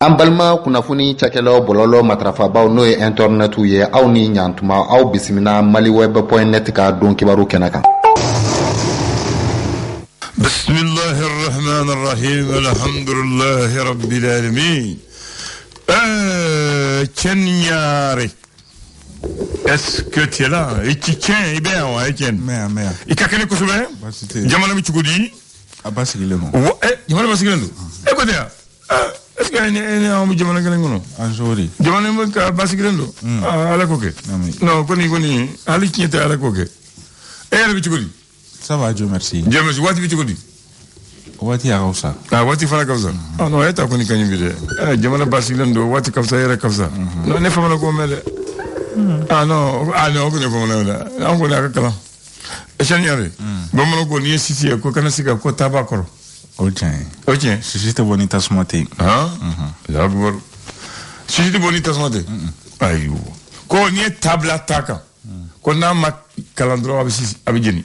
An balima kunnafoni cakɛlaw bɔlɔlɔ matrafabaw n'o ye internet ye aw ni ɲantuma aw bisimila maliweb.net ka don kibaru kɛnɛ kan. Bismillahirrahmanirrahim. Alhamdulillahi rabbil alamin. Kenyare. Est-ce que tu es là? Et qui tient? Eh bien, ouais, Ken. Mea. Et kakene kusube? Jamana michugudi? Abasigileno. Jamana basigileno. Écoutez, est-ce que y a un jamana galengono? Anjori. Jamana mka basigileno? Ala koke. Non, koni. Ali kinyete ala koke. Et ala michugudi? Ça va, Dieu merci. Dieu merci. Wati michugudi? Wati ya kausa. Wati fana kausa. Non, eta koni kanyibide. Jamana basigileno wati kausa yere kausa. Non, ne famana ko mele. Non, ko ne famana mele. An ko na kala. Echanyare. Bamana ko ni sisi ko kana sika ko tabakoro. Oye. Sisite bonita smate. D'accord. Sisite bonita smate. Ayo. Ko ni tabla taka. Ko na ma kalandro abijeni.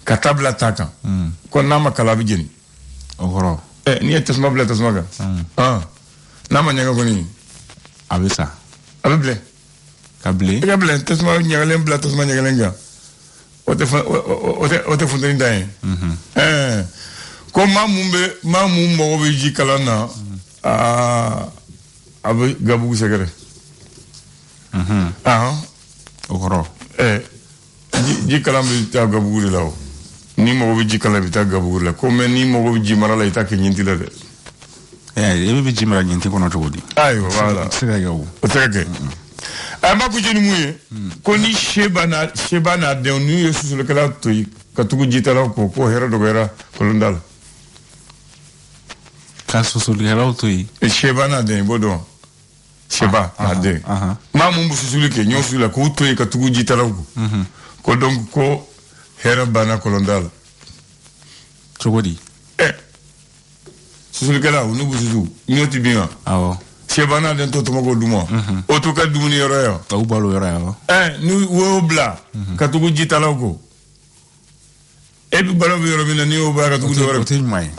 Ka tabla taka. Ko na ma kalabijeni. Ogoro. Ni tasmabla tasmaga. Na ma nyaga ko ni. Abisa. Abible. Kable tasma nyagalen bla tasma nyagalenga. Ote fundani dai. Ko mamu mo be ji kalana abe gabu segere. Ogoro. Ji kalambi ta gabu la o. Ni mo be ji kalambi ta gabu la. Ko me ni mo be ji marala ita ke nyinti la de. Ebe be ji mara nyinti kono togodi. Ayo wala. Sega gabu. Otege. Ama kujeni muye ko ni sheba na de onu yesu le kala to katugu jitala ko hera dogera kolondal kaso sulgera to yi sheba na de bodo sheba na de ma mumbu susuli ke nyosu la ko to katugu jitala ko donc ko hera bana kolondal chogodi susuli kala unu busuzu nyoti bien awo Shebana den to tomago duma oto ka dumuni yoro yo taw balo yoro yo ni wo bla katugu jitala ko e bi balo yoro mina ni wo ba katugu yoro ote nyumai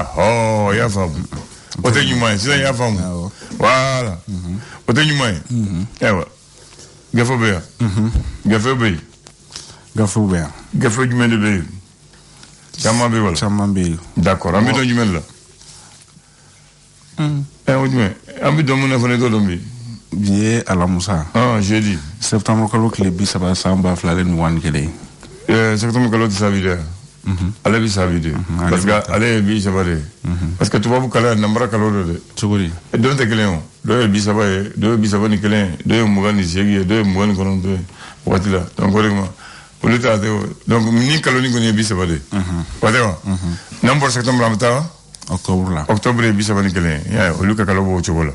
ya famu ote nyumai sila ya famu voilà ote nyumai ewa gafo be gafo jumende be chama be d'accord ambi don jumende la Ambi domuna fane to dombi. Biye alamusa. Jeudi. Septembre kalo klebi saba samba flale ni wan kele. Septembre kalo tisabide. Ale bi sabide. Parce que ale bi sabade. Parce que tubabu kala nambara kalo de. Chogori. Don te kelen o. Do bi sabaye, do bi sabani kelen, do mugani segi, do mugani kono do. Watila. Donc vraiment pour l'état donc ni kalo ni koni bi sabade. Watela. Number septembre amta Octobre bisa bani kelen ya oluka kala bo chobola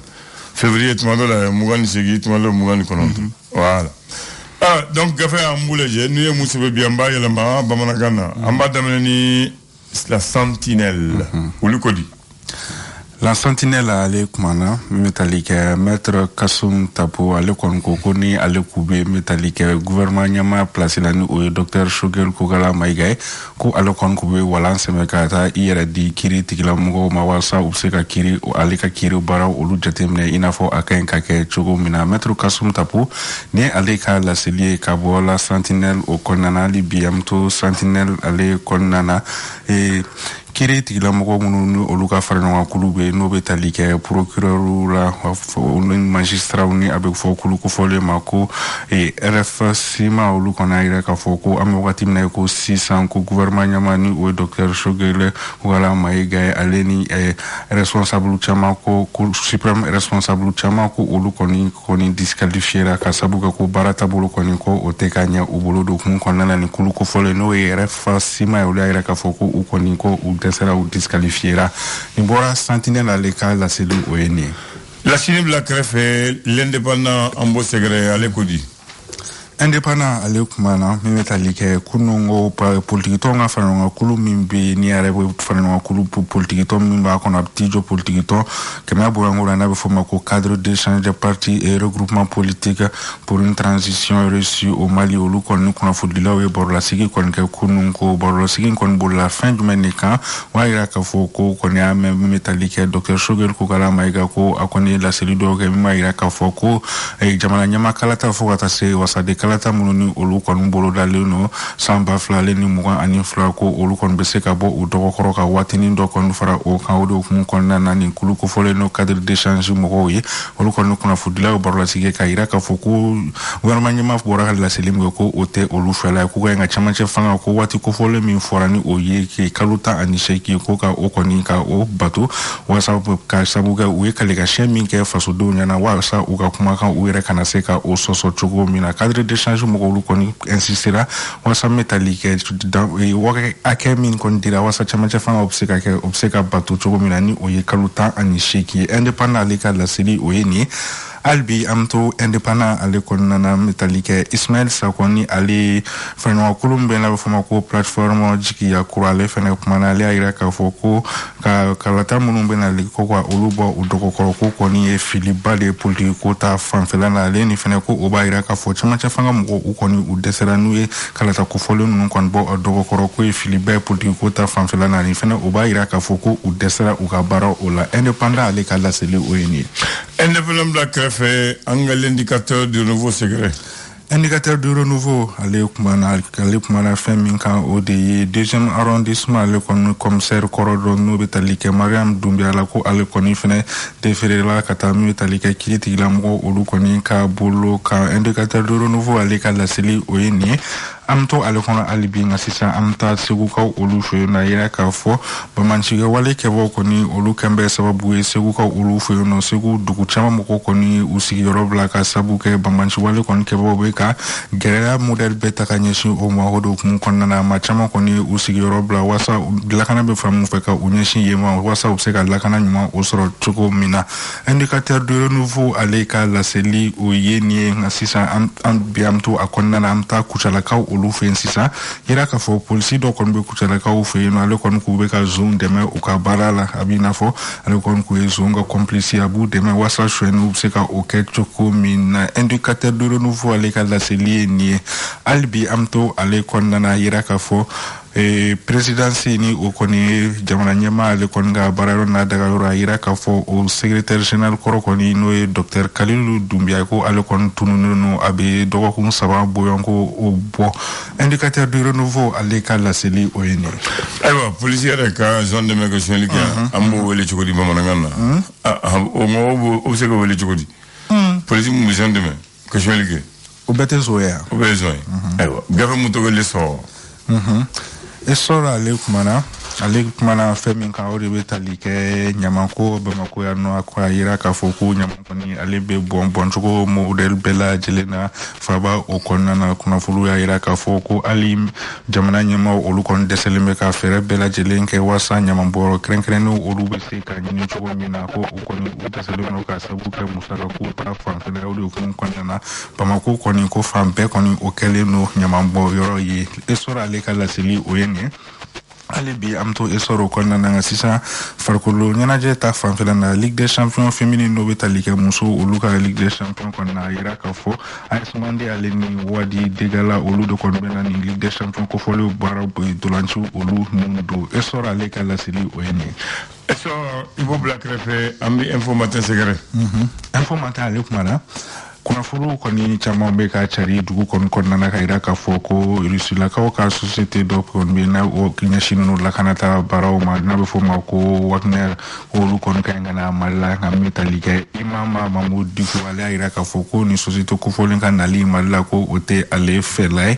février tumando la mugani segi tumando mugani kononto voilà donc gafa ambuleje nu musibe biamba yela ma bamana gana amba dameni la sentinelle olukodi La sentinelle ale kumana métallique maître Kasum Tapo ale konko ni ale kube métallique gouvernement nyama placé la ni o docteur Shogel Kogala Maigay ko ale konko be wala semekata ira di kiri tikila mugo mawasa ubseka kiri o ale ka kiri bara olu jatemne inafo akan kake chogo mina maître Kasum Tapo ne ale ka la selie kabo la sentinelle o konana li biamto sentinelle ale konana e kiri tigila mɔgɔ minnu olu ka fara ɲɔgɔn kulu bɛ n'o bɛ tali kɛ procureur la magistrat ni a bɛ fɔ kulu kofɔlen ma ko RFC ma olu kɔnɔ yɛrɛ k'a fɔ ko an bɛ wagati min na ko sisan ko gouvernement ɲɛma ni o ye docteur Shogel Kogala Mayiga ale ni responsable caman ko suprême responsable caman ko olu kɔni disqualifiera ka sabu kɛ ko baara taabolo kɔni ko o tɛ ka ɲɛ u bolo dokumu kɔnɔna na ni kulu kofɔlen n'o ye RFC ma ye olu y'a yɛrɛ k'a fɔ ko u kɔni ko u sera ou disqualifiera ni bora sentinelle ale ka la cellule ONE la Chine la crève l'indépendant ambo segre ale kodi indépendant ale kumana min metali ke kunungo politique to nga fanonga kulu min be ni are bo fanonga kulu politique to min ba kono tijo politique to ke ma bo ngora na be forma ko cadre d'échange de partis et regroupement politique pour une transition réussie au Mali olu kon ni kono fudila we bor la sigi kon ke kunungo bor la sigi kon bo la fin du menika wa ira ka foko kon ya même metali ke Dr Shogel Kugala Mayiga ko akoni la selido ke ma ira ka foko e jamana nyama kala ta foko ta se wasade kalata mununi olu kon bolo daleno samba flale ni mugan ani flako olu kon bese ka bo udoko koro ka watini ndo kon fara o ka odo kun kon na ni kulu ko fole no cadre d'échange mo yi olu kon ko na fudila o borla sige ka ira ka foku gouvernement ma bora la selim ko ote olu fala ko nga chama che fanga ko wati ko fole min forani o ye ki kaluta ani sheki ko ka o koni ka o bato wasa ka sabuga we ka lega shemi ke faso do nyana wasa o ka kuma kan o ira kana se ka o soso chugo mina cadre d'échange mo ko koni insistera wasa metalike waka akemin kon dira wasa chama cha fanga obseka batu chogo minani oye kaluta ani sheki indépendant leka la seli oyeni albi amto indépendant ale konnana metalike Ismail Sakoni ali feno kulumbe na foma ko plateforme jiki ya kurale fene kumana ali ira ka foko ka kalata munumbe na liko kwa ulubo udoko ko koni e Philippe de politiko ta fanfela na ale ni fene ko oba ira ka fo chama cha fanga mo ukoni udesera nuye kalata ko folo nun kon bo odoko ko e Philippe politiko ta fanfela na ni fene oba ira ka foko udesera ukabara ola indépendant ale kala sele oyeni indépendant black fait l'indicateur du nouveau secret. Indicateur du renouveau, ale kumana feminka ode deuxième arrondissement le commissaire Korodon no betalike Mariam Doumbia la ko ale koni fene defere la katami betalike kiliti la mo olu koni ka bolo ka indicateur du renouveau ale kala seli oyeni amto ale kono alibi ngasisa amta segu ka olu shoyo na yera ka fo bamanchige wale ke bo koni olu kembe sababu e segu ka olu foyo no segu dugu chama moko koni usigi yorobla ka sabu ke bamanchi wale koni ke bo be ka gerera model beta ka nyeshi o ma hodo kum konna na ma chama koni usigi yorobla wasa lakana be famu fe ka unyeshi yema wasa obseka lakana nyuma osoro chuko mina indicateur de renouveau ale ka la seli o yeni ngasisa am biamto akonna na amta kuchala ka olu fensisa yera ka fo police do kon be kutala ka o fe no ale kon ku be ka zone deme o ka barala abina fo ale kon ku zonga complice abu deme wasa shwenu se ka o ke choko mina indicateur de renouveau ale ka la seli ni albi amto ale kon na yera ka fo présidence ni o koni jamana nyama le konga bararo na daga yora ira ka fo o secrétaire général koro koni no docteur Kalilu Doumbia ko ale kon tununu no abe dogo ko saba boyonko o bo indicateur du renouveau ale ka la seli oyeni aywa policier ka zone de migration li ka ambo wele chukodi mama ngana o mo o se ko wele chukodi police mu zone de migration li ka o betezo ya o betezo aywa gafa mu to le so esora ale kumana femi ka ori betali ke nyamanko bamako ya no akwa ira ka foku nyamanko ni ale be bon chuko model bela jelena faba okonna na kuna fulu ya ira ka foku ali jamana nyama olu kon deseleme ka fere bela jelenke wasa nyamamboro krenkren olu be se ka nyini chuko mina ko okoni deseleme ka sabu ke musaka ko ta fanfele olu kun konna na bamako koni ko fambe koni okele no nyamambo yoro yi esora ale kala sili oyenge alibi amto esoro konna na sisa farkolo nyanaje ta fanfela na Ligue des Champions féminine no betalike muso oluka Ligue des Champions konna iraka fo aismande aleni wadi degala olu do kon bena ni Ligue des Champions ko folo bara dolanchu olu mundo esoro aleka la sili oyeni eso ibo black refe ambi informateur secret informateur alekmana kuna furu koni chama mbeka chari dugu kon nana kaira ka foko risula ka ka société do kon bena o kinyashino no la kanata barao ma na be foma ko Wagner o lu kon kanga na malla ngam metalike imama mamudi ko ala ira ka foko ni société ko folen kan ali malla ko ote ale felai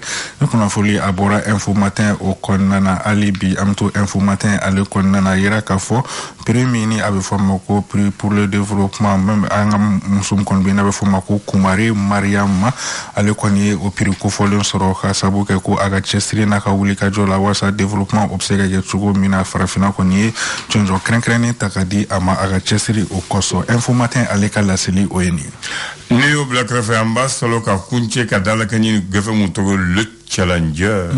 kuna fuli abora informateur o kon nana alibi amto informateur ale kon nana ira ka fo premier ni abe foma ko prix pour le développement même angam musum kon bena be foma ko Mari Mariam ale koni o piri ko folon soro ka sabu ke ko aga chestri na ka wuli ka jola wasa development obsega je tugo mina farafina koni chonjo krenkreni takadi ama aga chestri o koso informatin ale ka la seli oyeni Neo Black Refe Amba, solo ka kunche kadala kanyi gefe mutogo le challenger.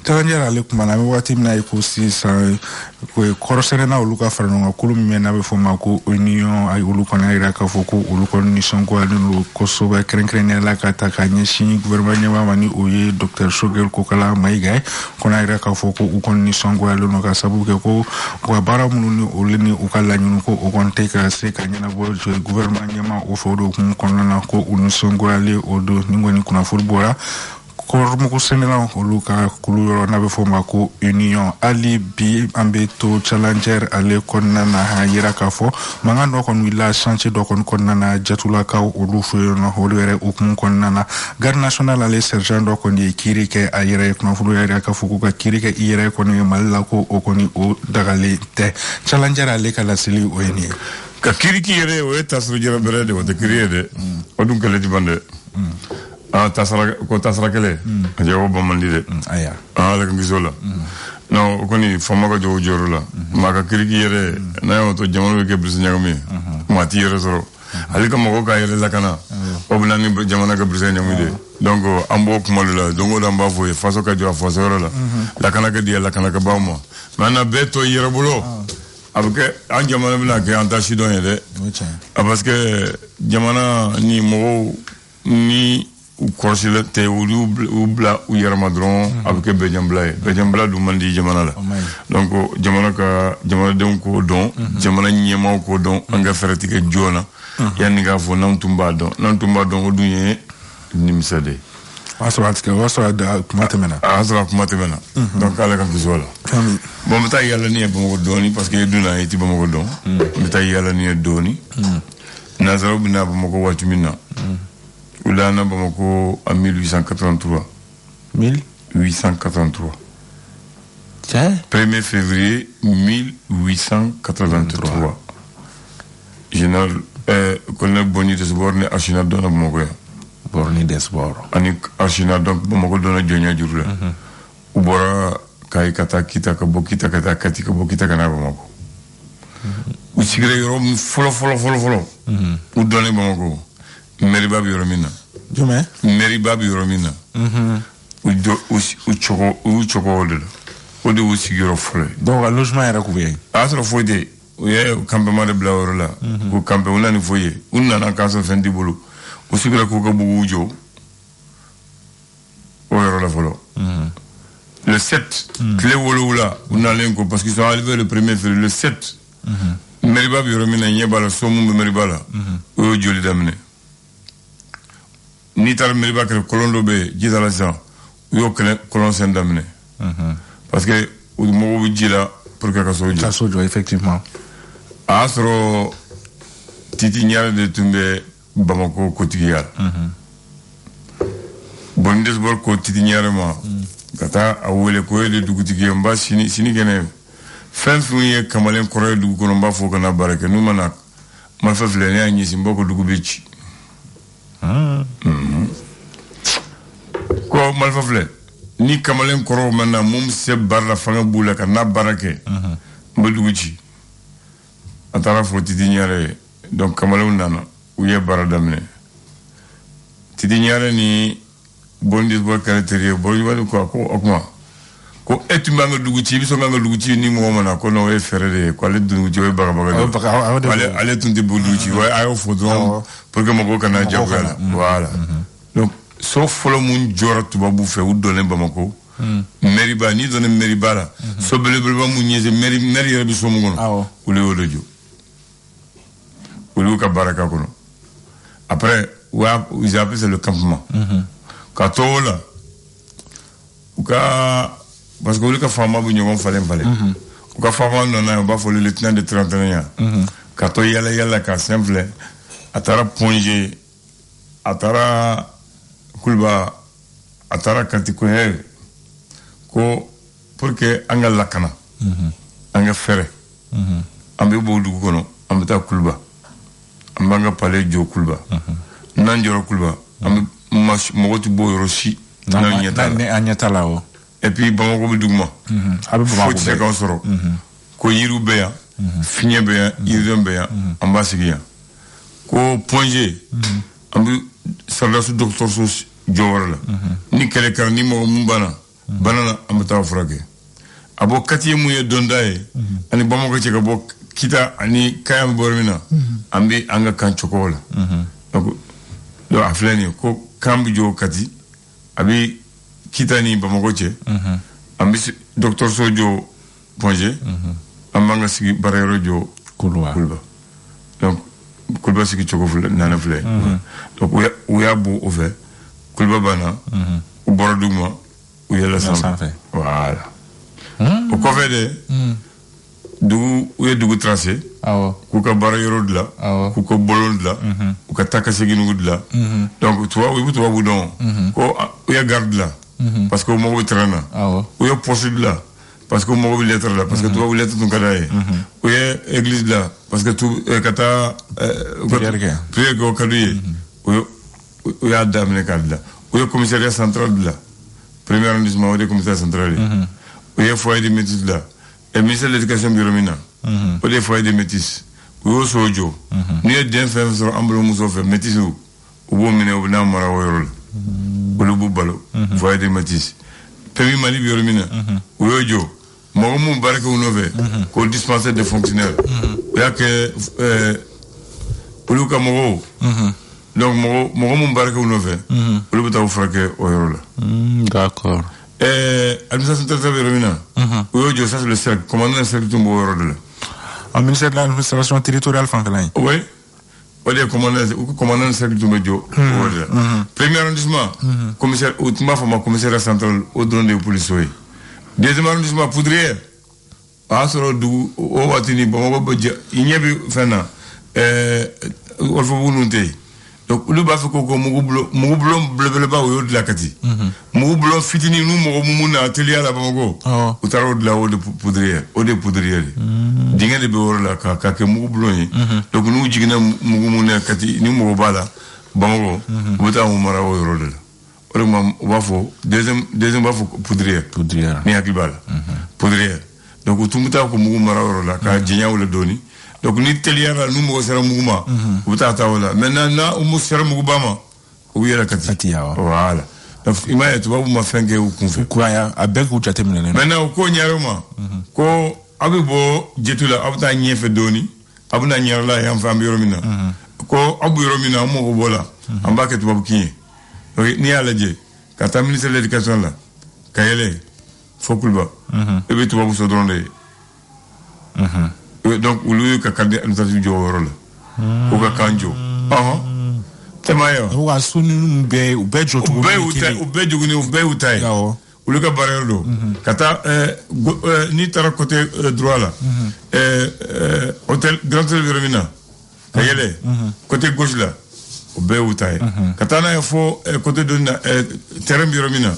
Challenger ale kumana mi wati mina iko si sa ko korosene na oluka farano kulu mi na be foma ko union ay uluko na ira ka foko uluko ni songo alu ko so ba krenkren la ka ta ka nyeshi gouvernement nyama mani oye Dr. Shogel Kokala Maïga ko na ira ka foko ukon ni songo alu no ka sabu ke ko bara munu ni oleni ukala nyunu ko ukon te ka se ka nyana bo gouvernement nyama o fodo kun konana ko unu songo ale odo ningoni kuna footballa Kormuku Senela Oluka Kulu na be foma ko union ali bi ambeto challenger ale konnana ha yiraka fo manga no kon willa chantier do kon konnana jatula ka olu fo no holere okun konnana garde national ale sergent do kon di kirike ayire ko fu yere ka fu ko kirike ire ko ni malla ko okoni o dagale te challenger ale kala sili oni ka kiriki yere o tasru jira berede o de kirede o dum kala di bande tasara kele ajawo bamandi de aya la ngizola no koni fama ko jowo jorola maka kiriki yere na yo to jamano ke bris nyagami mati yere soro alika mako ka yere lakana obulani jamana ka bris nyagami de donc ambo kumalula donc damba fo faso ka jo faso la lakana ka dia lakana ka bawmo mana beto yere bolo abuke an jamana bla ke anta shidon yede parce que jamana ni mo ni u korsile te u bla u yarma dron avec bejambla du mandi jamana la donc jamana den ko don jamana nyema ko don anga ferati ke jona yani ga fo nan tumba don o dunye nimsade wasra da kumatemena donc ala kan bisola bon meta yalla ni bamako doni parce que duna iti bamako don meta yalla ni doni nazaro bina bamako watumina Oulana Bamako en 1883. 1883. Tiens. 1er février 1883. Général, colonel Boni Desbord ne Archina Dona Bamako. Borni Desbord. Anik Archina donc Bamako Dona Djonia Djourle. Ubora Kai Kata Kita Kabokita Kata Katika Bokita Kana Bamako. Ou sigre Rom folo. Ou donne Bamako. Meriba bi Romina. Jume? Meriba bi Romina. U choko de. O de u sigiro fole. Donc le logement era couvert. Asro foide. O ye campement de Blaoro la. O campement la ni foye. Unna na kanso fendi bulu. O sigiro ko ko bugu jo. O yoro la folo. Le 7, clé wolo la. Unna lenko parce qu'ils sont arrivés le 1er février le 7. Meriba bi Romina nyebala somu Meriba la. O joli damne. Ni tar meriba ke kolondo be jidala sa yo kolon sen damne parce que o mo bi jila pour que ka sojo effectivement asro titi nyal de tumbe Bamako kotigiyal bondes bor ko titi nyal ma kata awole ko de dugutigi mba sini gene fen fuye kamalen koro dugu kono mba fo kana barake nu manak man fa flene anyi simboko dugu bichi ko malfafle ni kamalen koro mana mum se barra fanga bula ka na barake mbaduguci atara fo titi nyare donc kamalen nana uye barra damne titi nyare ni bondis bo caractère bo wadu ko okma ko etu manga duguci biso manga duguci ni mo mana ko no e ferere ko le duguci we baga ale tunde duguci way ayo fodron pour que mo kana jawgal voilà donc sauf folo mun jora tubabu fe u dolen Bamako Meriba ni donen Meriba la so belebel ba mun nyeze meri yere bi so mu gono ule wodojo ule ka baraka kono après ils appellent ça le campement katola uka parce que ule ka fama bu nyogon falen uka fama no na ba fo le lieutenant de 31 kato yala ka simple atara ponje atara kulba atara kantiko he ko porque anga lakana anga fere ambe bo dugu kono ambe ta kulba ambanga pale jo kulba nan joro kulba ambe mogoti bo yoroshi nan nyatala o et puis Bamako bi duguma abe Bamako se ka soro ko yiru beya finye beya yiru beya ambasigiya ko ponje ambi sardasu docteur so jowar la ni kele kar ni mo mumbana banana amata frage abo kati mu ye dondaye ani bamako ci bo kita ani kayam bormina ambi anga kan chokola donc do aflani ko kambu jo kati abi kita ni bamako ci ambi docteur so jo ponje amanga sigi barero jo kulba donc kulba sigi chokofula nana fle donc uya bu ofe kulba bana u boroduma u yela sanfe voilà o ko fede dugu tracé ku ka barero de la ku ko bolon de la ku ka takasigi nugu de la donc tu vois bu don ko uya garde la parce que mo trana uya poste de la parce que mo lettre là parce que tu vas lettre ton kadaye ou église là parce que tu kata prière ko kaduye ou ya damne kadla ou commissariat central là premier arrondissement ou commissariat central ou foyer de métis là et ministère de l'éducation biromina ou des foyers de métis ou sojo ni den fem sur amblo muso fe métis ou bo mine ou na mara woyol ou lu balo foyer de métis Pays Mali biromina ou yo mo mu baraka unove ko dispensaire de fonctionnaires ya que uluka mo donc mo mu baraka unove ulu ta frake o yorola d'accord administration territoriale romina o jo ça c'est le cercle commandant le cercle tumbo yorola au ministère de l'administration territoriale franklin oui o de commandant le cercle tumbo jo premier arrondissement commissaire outima fama commissaire central au drone de police oui deuxième arrondissement Poudrière asoro du o watini bon bo inyebi fena orfo bununte donc lu ba fe ko mugu blo bleu ba o de la kati mugu blo fitini nu mo mumuna atelier la bango utaro de la o de Poudrière dinga de be wor la ka ke mugu blo yi donc nu jigina mugu muna kati ni mo bala bango buta mo mara o yoro de wafo deuxième wafo Poudrière ni akibala Poudrière donc tumuta ko mugu marawro la ka jinya wala doni donc ni teliara nu mo sera muguma buta tawala maintenant na umu sera mugubama u yera kati voilà donc imaya to babu mafenge u kunfe kwaya abek u chatemene maintenant ko nyaroma ko abibo jetula abuta nyefe doni abuna nyarla yam fam yoromina ko abu yoromina mo bola ambake to babu kinye ni ala je kata ministre de l'éducation là kayele fokulba ebe to babu so dronde donc ulu ka kande administration jo worola ko ka kanjo temayo wa sunu be jotu be joguni be utai ulu ka barero kata ni tara côté droit là hôtel Grand Hôtel Viromina kayele côté gauche là be utai katana fo côté de terrain Biromina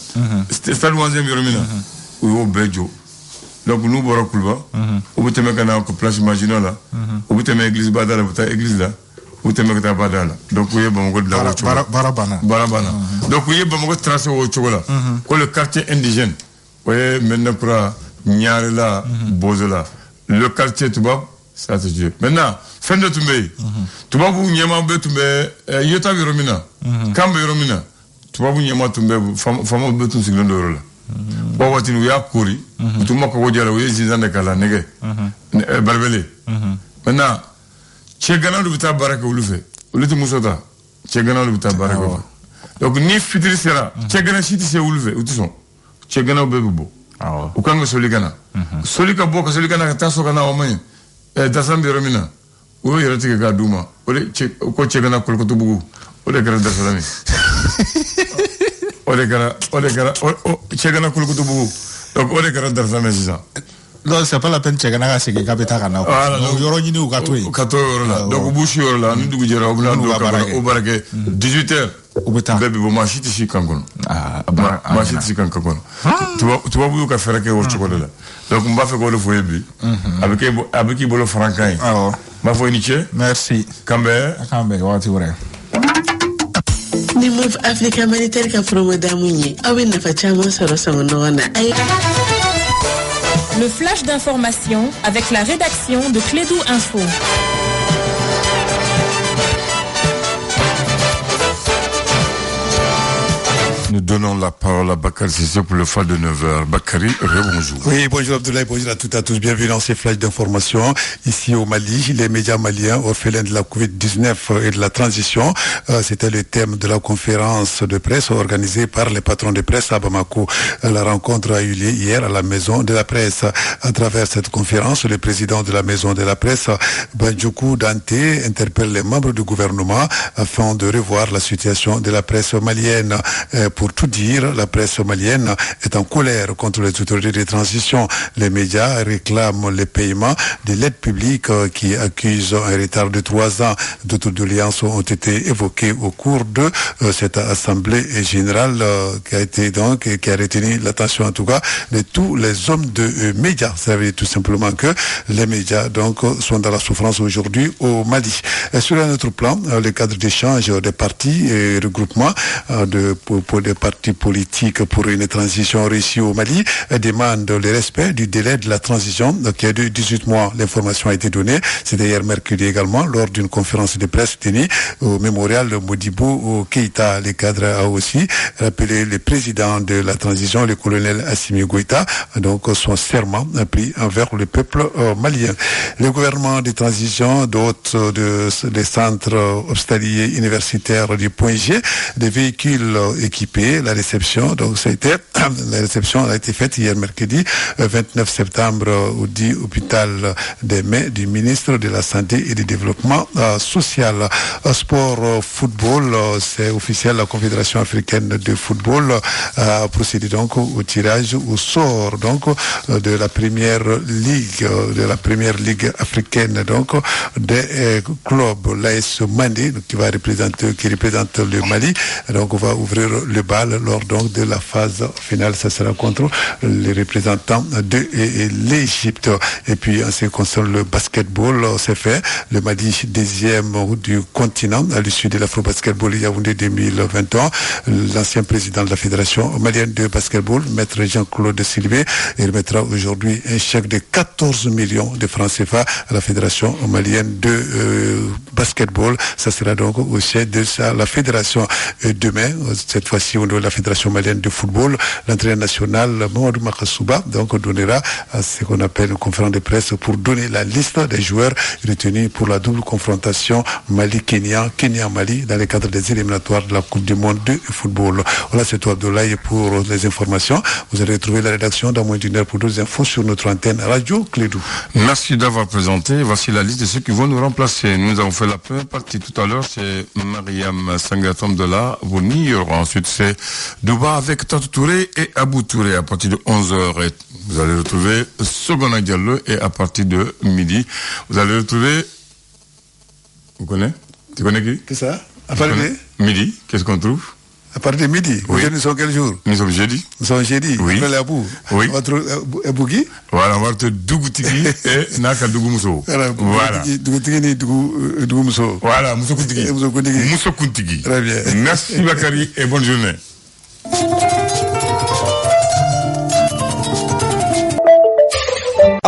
stade Wanzem Biromina ou bejo donc nous bora kulba ou buteme kana ko place marginal là ou buteme église badala buta église là ou buteme kata badala donc oui bon go la barabana donc oui bon go tracer au chocolat ko le quartier indigène oui maintenant pour ñaare la bozela le quartier tubab ça c'est Dieu maintenant fin de tumbe tubabu ñema be tumbe yota Biromina kambe Biromina tubabu ñema tumbe famo be tum siglondo la bo watinu ya kuri tuma ko wojala we zizande kala nege barbele maintenant che gana lu bita baraka ulufe uluti musota che gana lu bita baraka donc ni fitri sera che gana siti se ulufe utison che gana bebo ukanga soli gana soli ka boka soli gana ta so gana o mani dasambe Romina o yerati ga duma ole ko che gana ko to bugu ole gara dasalami ole gara che gana ko to bugu donc ole gara dasalami ça non c'est pas la peine che gana se ke kapita kana donc yoro nyini u katoi là donc bushi yoro là ndu gujera o barake 18h ubeta bebe bo machiti shi kankon machiti shi kankon tu vas ka faire que o chocolat donc on va faire quoi le foyer bi avec bolo francain ma foi niche merci kambe wati wore ni move Africa Humanitaire ka promo damunye awin na fachama sorosango nona Le flash d'information avec la rédaction de Clédou Info. Nous donnons la parole à Bakary Cissé pour le flash de 9h. Bakary, bonjour. Oui, bonjour Abdoulaye, bonjour à toutes et à tous. Bienvenue dans ces flashs d'information. Ici au Mali, les médias maliens orphelins de la Covid-19 et de la transition. C'était le thème de la conférence de presse organisée par les patrons de presse à Bamako. La rencontre a eu lieu hier à la Maison de la Presse. À travers cette conférence, le président de la Maison de la Presse, Bandjougou Dante, interpelle les membres du gouvernement afin de revoir la situation de la presse malienne. Pour tout dire, la presse malienne est en colère contre les autorités de transition. Les médias réclament le paiement de l'aide publique qui accuse un retard de 3 ans. D'autres doléances ont été évoquées au cours de cette assemblée générale qui a été donc qui a retenu l'attention en tout cas de tous les hommes de médias. Ça veut dire tout simplement que les médias donc sont dans la souffrance aujourd'hui au Mali. Et sur un autre plan, le cadre d'échange des partis et regroupements pour des partis politiques pour une transition réussie au Mali demande le respect du délai de la transition qui est de 18 mois. L'information a été donnée, c'était hier mercredi également, lors d'une conférence de presse tenue au mémorial Modibo Keïta. Le cadre a aussi rappelé le président de la transition, le colonel Assimi Goïta, donc son serment pris envers le peuple malien. Le gouvernement de transition dote des centres hospitaliers universitaires du Point G des véhicules équipés. La réception a été faite hier mercredi 29 septembre au dit hôpital des Mai du ministre de la Santé et du Développement social. Sport football, c'est officiel, la Confédération africaine de football a procédé donc au tirage au sort donc de la première ligue africaine donc des clubs. L'AS Mandé qui représente le Mali, donc on va ouvrir le bal lors donc de la phase finale. Ça sera contre les représentants de l'Égypte. Et puis en ce qui concerne le basketball, c'est fait. Le Mali deuxième du continent à l'issue de l'Afro-Basketball Yaoundé 2021. L'ancien président de la Fédération malienne de basketball, maître Jean-Claude Sylvé, il remettra aujourd'hui un chèque de 14 millions de francs CFA à la Fédération malienne de basketball. Ça sera donc au siège de la Fédération demain. Cette fois-ci au niveau de la Fédération malienne de football, l'entraîneur national Mamadou Makasouba donc donnera à ce qu'on appelle une conférence de presse pour donner la liste des joueurs retenus pour la double confrontation Mali-Kenya, Kenya-Mali dans le cadre des éliminatoires de la Coupe du Monde de football. Voilà, c'est toi Abdoulaye pour les informations. Vous allez retrouver la rédaction dans moins d'une heure pour d'autres infos sur notre antenne Radio Clédou. Merci d'avoir présenté. Voici la liste de ceux qui vont nous remplacer. Nous avons fait la première partie tout à l'heure, c'est Mariam Sangatom de la Bounir. Ensuite, c'est Douba avec Tatou Touré et Abou Touré à partir de 11h. Vous allez retrouver Sogona Diallo et à partir de midi, vous allez retrouver... Vous connaissez? Tu connais qui? Qu'est-ce que ça? À partir de midi, qu'est-ce qu'on trouve? À partir de midi? Oui. Nous sommes quel jour? Nous sommes jeudi. Nous sommes jeudi? Oui. Après l'Abou? Oui. On va trouver Abougi? Voilà, on va retrouver Dougoutiki et Naka Dougoumousseau. Voilà. Dougoutiki ni Dougoumousseau. Voilà, Mousso Koutiki. Mousso Koutiki. Très bien. Merci Bakary et bonne journée.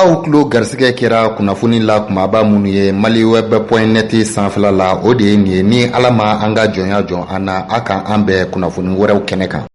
aw tulo garisɛgɛ kɛra kunnafoni la kumaba minnu ye maliweb.net sanfɛla la o de ye nin ye ni ala ma an ka jɔnya jɔn an na a kan an bɛɛ kunnafoni wɛrɛw kɛnɛ kan